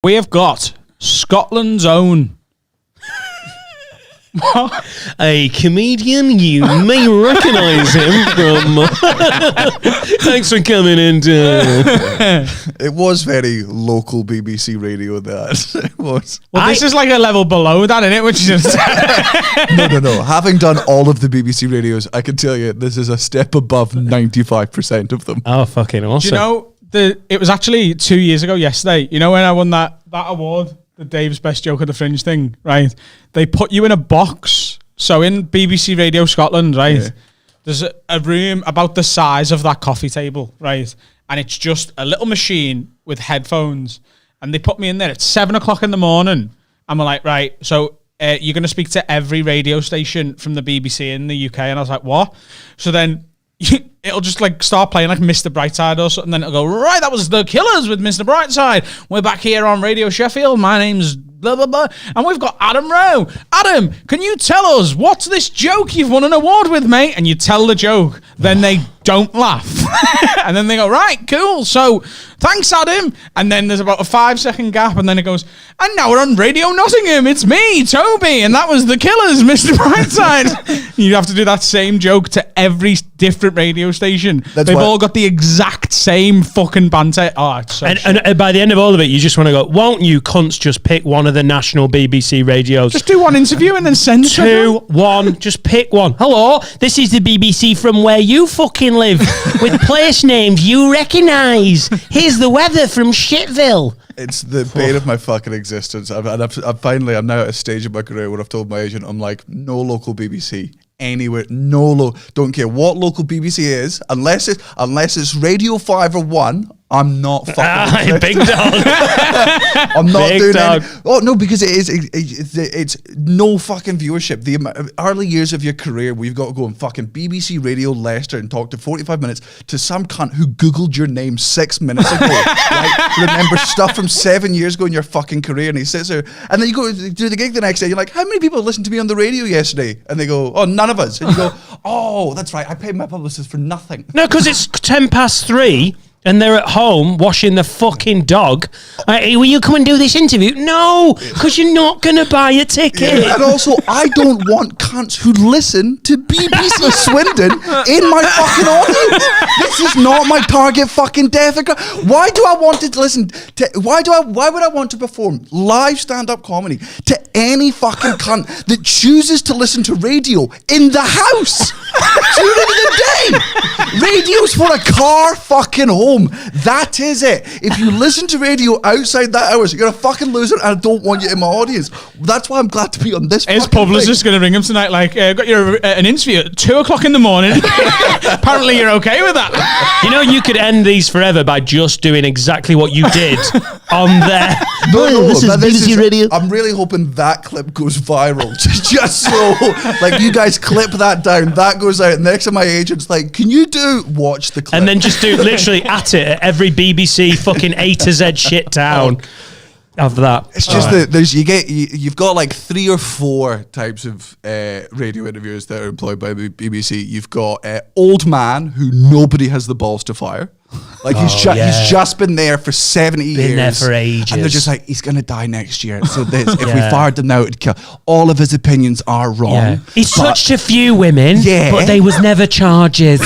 We have got Scotland's own. What? A comedian, you may recognise him from... Thanks for coming in. It was very local BBC radio, that. It was. Well, this is like a level below that, isn't it? Which is No. Having done all of the BBC radios, I can tell you this is a step above 95% of them. Oh, fucking awesome. Do you know, it was actually 2 years ago yesterday. You know when I won that award? The Dave's Best Joke at the Fringe thing, right? They put you in a box. So in BBC Radio Scotland, right, there's a room about the size of that coffee table, right? And it's just a little machine with headphones. And they put me in there at 7 o'clock in the morning. And we're like, right, so you're going to speak to every radio station from the BBC in the UK. And I was like, what? So then it'll just like start playing like Mr. Brightside or something. Then it'll go, right, that was The Killers with Mr. Brightside. We're back here on Radio Sheffield. My name's blah, blah, blah. And we've got Adam Rowe. Adam, can you tell us, what's this joke you've won an award with, mate? And you tell the joke. Then they don't laugh. And then they go, right, cool. So thanks, Adam. And then there's about a 5-second gap. And then it goes, and now we're on Radio Nottingham. It's me, Toby. And that was The Killers, Mr. Brightside. You have to do that same joke to every different radio station. They've all got the exact same fucking banter. Oh, it's so and by the end of all of it, you just want to go, won't you cunts just pick one of the national BBC radios? Just do one interview and then send it. One. Just pick one. Hello, this is the BBC from where you fucking live with place names you recognise. Here's the weather from Shitville. It's the bane of my fucking existence. I'm now at a stage in my career where I've told my agent, I'm like, no local BBC anywhere, don't care what local BBC is, unless it's Radio 5 or 1. I'm not fucking big dog. I'm not big doing dog. Oh no, because it's no fucking viewership. The early years of your career, we've got to go on fucking BBC Radio Leicester and talk to 45 minutes to some cunt who googled your name 6 minutes ago. Right? Remember stuff from 7 years ago in your fucking career, and he sits there, and then you go do the gig the next day. You're like, how many people listened to me on the radio yesterday? And they go, oh, none of us. And you go, oh, that's right. I paid my publicist for nothing. No, because it's 3:10. And they're at home washing the fucking dog. Will you come and do this interview? No, because you're not going to buy a ticket. Yeah, and also, I don't want cunts who listen to BBC Swindon in my fucking audience. This is not my target fucking demographic. Why do I want to listen to? Why would I want to perform live stand-up comedy to any fucking cunt that chooses to listen to radio in the house during the day? Radio's for a car fucking home. That is it. If you listen to radio outside that hours, you're a fucking loser, and I don't want you in my audience. That's why I'm glad to be on this. His publicist going to ring him tonight, like, got your an interview at 2 o'clock in the morning. Apparently you're okay with that. You know, you could end these forever by just doing exactly what you did on there. No, this is BBC Radio. I'm really hoping that clip goes viral. just so, like, you guys clip that down, that goes out. Next time my agent's like, can you watch the clip? And then just do literally at it at every BBC fucking A to Z shit town of that. It's just that you've got like 3 or 4 types of radio interviewers that are employed by the BBC. You've got old man who nobody has the balls to fire. Like he's just been there for 70 years. Been there for ages. And they're just like, he's going to die next year. So if we fired him now, it'd kill. All of his opinions are wrong. Yeah. He's touched a few women, but they was never charges.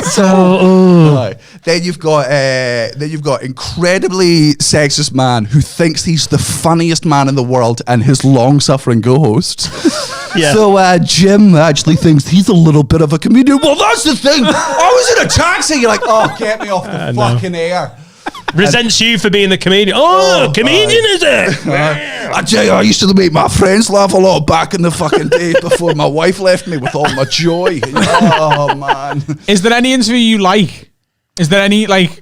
Right. Then you've got incredibly sexist man who thinks he's the funniest man in the world and his long-suffering co-host. Yeah. So Jim actually thinks he's a little bit of a comedian. Well, that's the thing. I was in a taxi. You're like, oh, get me off the fucking air. Resents you for being the comedian. Comedian is it? I tell you, I used to make my friends laugh a lot back in the fucking day before my wife left me with all my joy. Oh, man. Is there any interview you like? Is there any, like...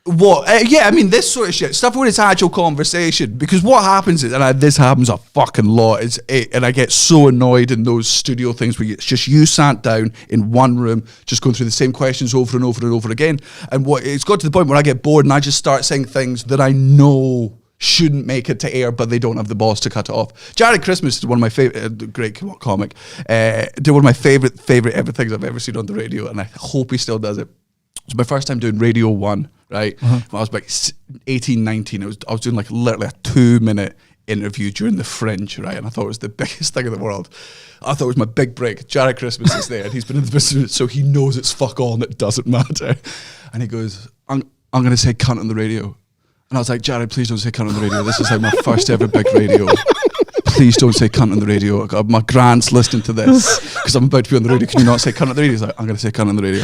What? I mean, this sort of shit. Stuff where it's actual conversation. Because what happens is, and this happens a fucking lot, and I get so annoyed in those studio things where it's just you sat down in one room, just going through the same questions over and over and over again. And it's got to the point where I get bored and I just start saying things that I know shouldn't make it to air, but they don't have the balls to cut it off. Jared Christmas is one of my favorite, great comic, did one of my favorite ever things I've ever seen on the radio, and I hope he still does it. It's my first time doing Radio 1, right? When I was like 18, 19, I was doing like literally a 2-minute interview during the Fringe, right? And I thought it was the biggest thing in the world. I thought it was my big break. Jared Christmas is there, and he's been in the business, so he knows it's fuck all and it doesn't matter. And he goes, I'm going to say cunt on the radio. And I was like, Jared, please don't say cunt on the radio. This is like my first ever big radio. Please don't say cunt on the radio. My grand's listening to this because I'm about to be on the radio. Can you not say cunt on the radio? He's like, I'm going to say cunt on the radio.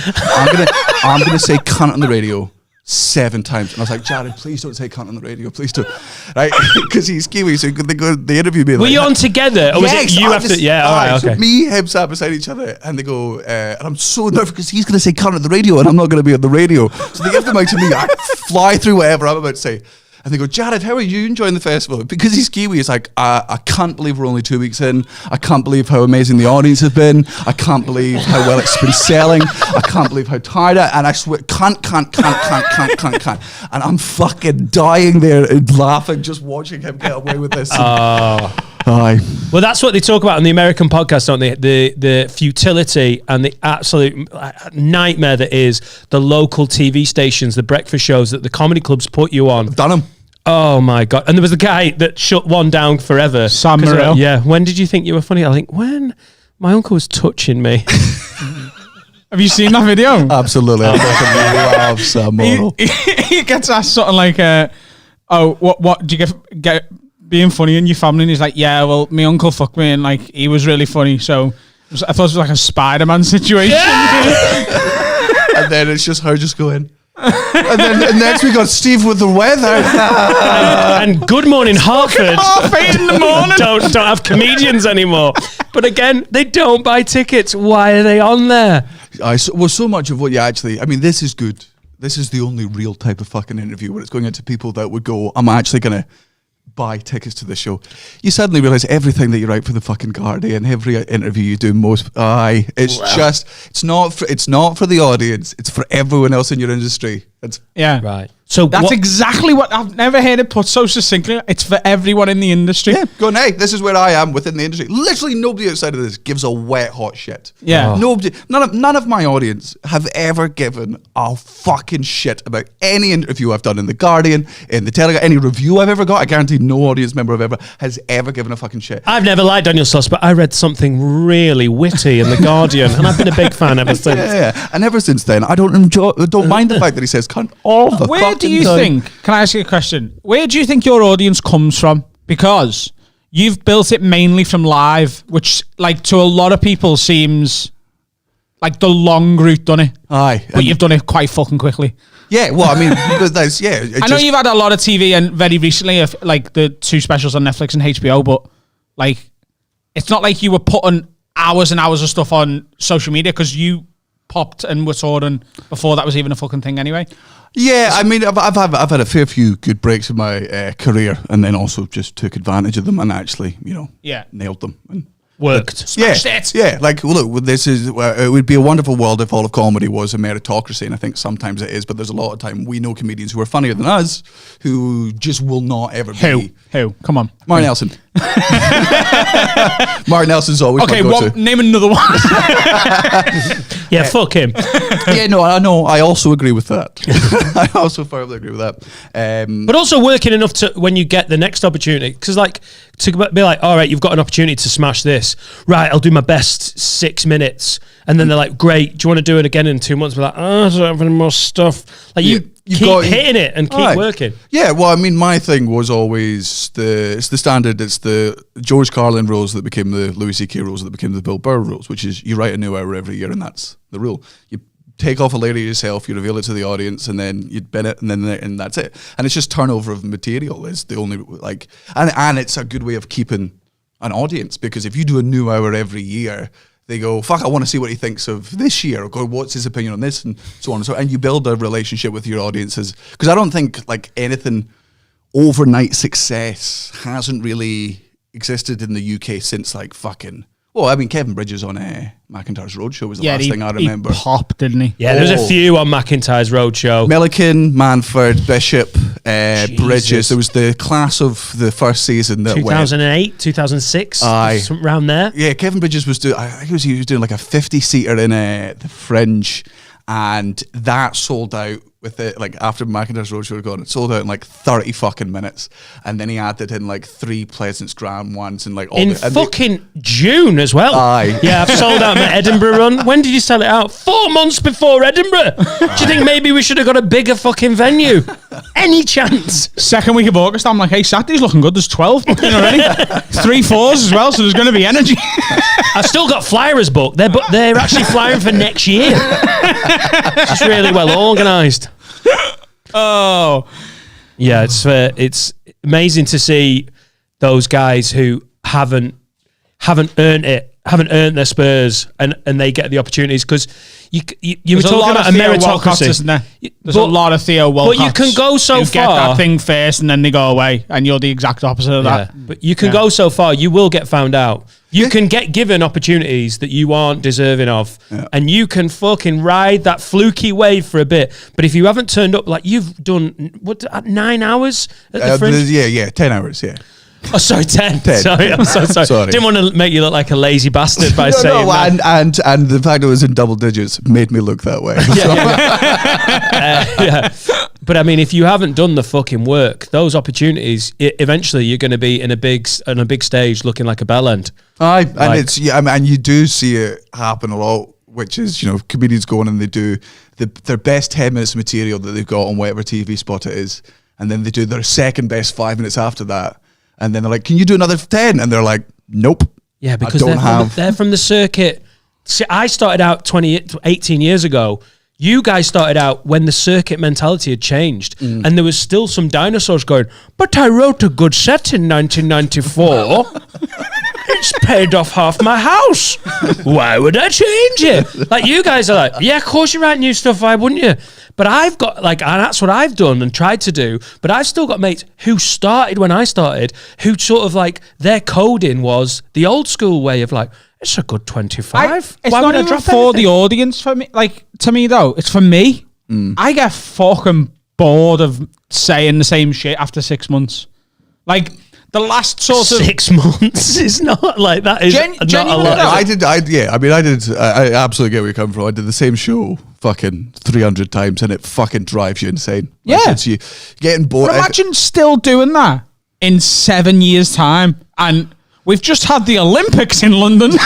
I'm going to say cunt on the radio 7 times. And I was like, Jared, please don't say cunt on the radio. Please don't. Right? Because he's Kiwi, so they interview me. Were you on together? Or was it you after? Yeah, all right, okay. So me, him sat beside each other, and they go, and I'm so nervous because he's going to say cunt on the radio, and I'm not going to be on the radio. So they give the mic to me. I fly through whatever I'm about to say. And they go, Jared, how are you enjoying the festival? Because he's Kiwi, he's like, I can't believe we're only 2 weeks in. I can't believe how amazing the audience has been. I can't believe how well it's been selling. I can't believe how tired I am. And I swear, can't. And I'm fucking dying there and laughing, just watching him get away with this. Aye. Well, that's what they talk about on the American podcast, don't they? The futility and the absolute nightmare that is the local TV stations, the breakfast shows that the comedy clubs put you on. I've done them. Oh my God. And there was the guy that shut one down forever. Sam Morril. Yeah. When did you think you were funny? I think when my uncle was touching me. Have you seen that video? Absolutely. I love Sam Morril. He gets asked something like, what do you get being funny in your family? And he's like, yeah, well, my uncle fucked me and like he was really funny. So I thought it was like a Spider-Man situation. Yeah! And then it's just her just going. And then next we got Steve with the weather. and Good Morning Hartford. 8:30 in the morning. don't have comedians anymore. But again, they don't buy tickets. Why are they on there? So much of what you actually, I mean, this is good. This is the only real type of fucking interview where it's going into people that would go, I'm actually going to buy tickets to the show. You suddenly realise everything that you write for the fucking Guardian, every interview you do, it's not for the audience, it's for everyone else in your industry. Right. So that's exactly what I've never heard it put so succinctly. It's for everyone in the industry. Yeah, going, hey, this is where I am within the industry. Literally nobody outside of this gives a wet hot shit. Yeah. Nobody, none of my audience have ever given a fucking shit about any interview I've done in the Guardian, in the Telegraph, any review I've ever got. I guarantee no audience member has ever given a fucking shit. I've never liked Daniel Sloss, but I read something really witty in the Guardian, and I've been a big fan ever since. Yeah. And ever since then, I don't mind the fact that he says cunt all the Where do you think, can I ask you a question? Where do you think your audience comes from? Because you've built it mainly from live, which like to a lot of people seems like the long route done it. Aye. But you've done it quite fucking quickly. Yeah, well, I mean, that's, yeah. I know you've had a lot of TV and very recently, like the 2 specials on Netflix and HBO, but like, it's not like you were putting hours and hours of stuff on social media because you popped and were touring before that was even a fucking thing anyway. Yeah, I mean, I've had a fair few good breaks in my career, and then also just took advantage of them and actually, nailed them and worked. Smashed it. Yeah, like look, this is it would be a wonderful world if all of comedy was a meritocracy, and I think sometimes it is, but there's a lot of time we know comedians who are funnier than us who just will not ever be. Who? Come on, Mark Nelson. Mark Nelson's always okay. Name another one. Yeah, fuck him. Yeah, no, I know. I also agree with that. I also firmly agree with that. But also working enough to when you get the next opportunity, because like to be like, all right, you've got an opportunity to smash this. Right, I'll do my best 6 minutes, and then they're like, great. Do you want to do it again in 2 months? We're like, I don't have any more stuff. Like you keep hitting it and keep working. Yeah, well, I mean, my thing was always it's the standard. It's the George Carlin rules that became the Louis C.K. rules that became the Bill Burr rules, which is you write a new hour every year, and that's the rule. You take off a layer of yourself, you reveal it to the audience, and then you bin it, and that's it. And it's just turnover of material is the only and it's a good way of keeping an audience, because if you do a new hour every year, they go, fuck, I want to see what he thinks of this year, or go, what's his opinion on this, and so on and so on. And you build a relationship with your audiences, because I don't think like anything overnight success hasn't really existed in the UK since like fucking. Well, I mean, Kevin Bridges on McIntyre's Roadshow was the last thing I remember. He popped, didn't he? Yeah, there's a few on McIntyre's Roadshow. Milliken, Manford, Bishop, Bridges. There was the class of the first season that 2008, 2006, something around there. Yeah, Kevin Bridges was doing. I think he was doing like a 50-seater in the Fringe, and that sold out with it, like after McIntyre's Roadshow had gone, it sold out in like 30 fucking minutes, and then he added in like 3 Pleasance Grand ones and like all in fucking June as well. Aye. Yeah, I've sold out my Edinburgh run. When did you sell it out? 4 months before Edinburgh. Do you think maybe we should have got a bigger fucking venue? Any chance? Second week of August, I'm like, hey, Saturday's looking good. There's 12 booked in already. 3 4s as well, so there's going to be energy. I've still got flyers booked. They're actually flying for next year. It's just really well organised. Oh, yeah, it's amazing to see those guys who haven't earned their spurs, and they get the opportunities, because you were talking about a meritocracy, isn't there? There's a lot of Theo Walcotts. But you can go so who far. Get that thing first, and then they go away, and you're the exact opposite of that. But you can go so far. You will get found out. You can get given opportunities that you aren't deserving of, and you can fucking ride that fluky wave for a bit. But if you haven't turned up, like you've done, 9 hours at the Fringe? 10 hours, yeah. Oh, sorry, 10. Sorry, I'm so sorry. Didn't want to make you look like a lazy bastard by saying that. And the fact it was in double digits made me look that way. Yeah. But I mean, if you haven't done the fucking work, those opportunities, eventually you're going to be in a big stage looking like a bellend. Aye, and and you do see it happen a lot, which is, comedians go on and they do their best 10 minutes of material that they've got on whatever TV spot it is, and then they do their second best 5 minutes after that, and then they're like, can you do another 10? And they're like, nope. Yeah, because they're from the circuit. See, I started out 18 years ago. You guys started out when the circuit mentality had changed, and there was still some dinosaurs going, but I wrote a good set in 1994. It's paid off half my house. Why would I change it? Like, you guys are like, yeah, of course you write new stuff, why wouldn't you? But I've got, and that's what I've done and tried to do, but I've still got mates who started when I started, who sort of like, their coding was the old school way of like, it's a good 25. It's not even for the audience for me. Like, to me though, it's for me. I get fucking bored of saying the same shit after 6 months. Like, the last sort of 6 months is not like that. Is not a lot. I absolutely get where you're coming from. I did the same show fucking 300 times, and it fucking drives you insane. Yeah, it's you getting bored. But imagine still doing that in 7 years' time, and we've just had the Olympics in London. Mate,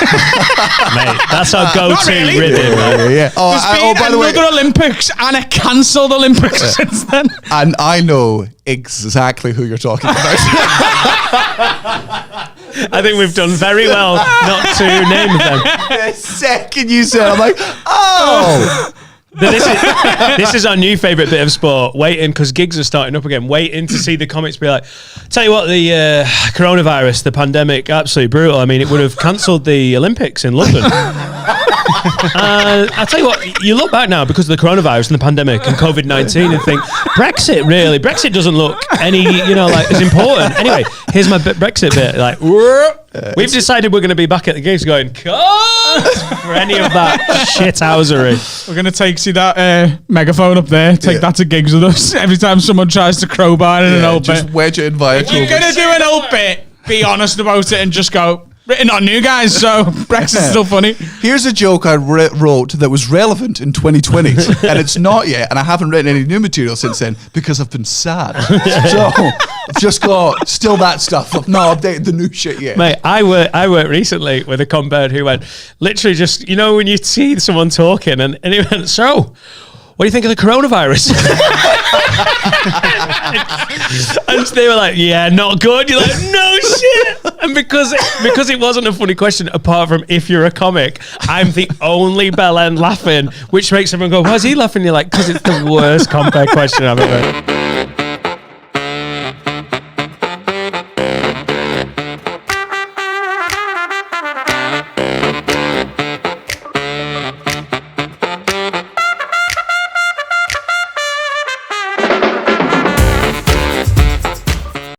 that's our go-to rhythm. Yeah. By the way, another Olympics and a cancelled Olympics since then. And I know exactly who you're talking about. I think we've done very well not to name them. The second you said, I'm like, oh. This is our new favourite bit of sport, waiting, because gigs are starting up again, waiting to see the comics be like, tell you what, the coronavirus, the pandemic, absolutely brutal. I mean, it would have cancelled the Olympics in London. I tell you what, you look back now because of the coronavirus and the pandemic and COVID-19 and think, Brexit doesn't look any, like as important. Anyway, here's my Brexit bit. Like, we've decided we're going to be back at the gigs going, cut for any of that shithousery. We're going to see that megaphone up there, take that to gigs with us. Every time someone tries to crowbar in an old just bit. wedge it in via If you're going to do an old bit, be honest about it and just go, written on you guys, so Brexit's still funny. Here's a joke I wrote that was relevant in 2020, and it's not yet, and I haven't written any new material since then because I've been sad. So I've just got still that stuff. I've not updated the new shit yet. Mate, I worked recently with a compare who went, literally just, when you see someone talking, and he went, so, what do you think of the coronavirus? And they were like, yeah, not good. You're like, no shit. And because it wasn't a funny question, apart from if you're a comic, I'm the only bell end laughing, which makes everyone go, why is he laughing? You're like, because it's the worst compare question I've ever heard.